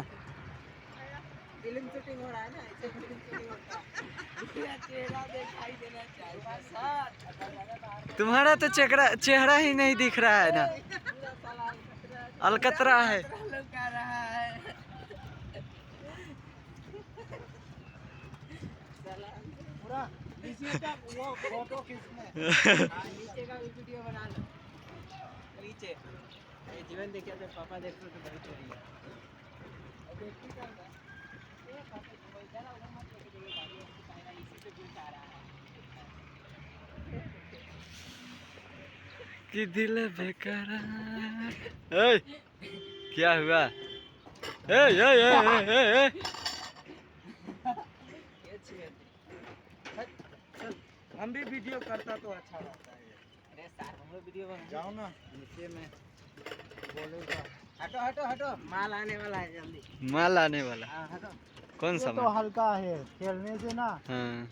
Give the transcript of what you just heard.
Film shooting हो रहा है ना, ऐसे फिल्म शूटिंग होता है। मेरा चेहरा दिखाई देना चाहिए। तुम्हारा तो चेहरा ही नहीं दिख रहा है ना, पूरा साला अलकतरा है। लुका रहा है। साला पूरा नीचे का वो फोटो खींचना है। नीचे का भी वीडियो बना लो। नीचे ये जीवन देखिए तो पापा देखो तो बहुत चोरी है। देखी कर रहा है। ये पापा को बोल जरा उधर मत लेके जाइए गाड़ी, उसकी टायर इसी पे घुस आ रहा है। कि दिल बेकरार। ए, क्या हुआ? ए, ए, ए, ए, ए, ए। ये चाहिए। चल हम भी वीडियो करता तो अच्छा रहता है। अरे सर हम लोग वीडियो बना जाओ ना नीचे में बोलेगा। हटो हटो हटो, माल आने वाला है जल्दी। माल आने वाला? हाँ हटो। कौन सा तो माल? हल्का है खेलने से ना। हाँ।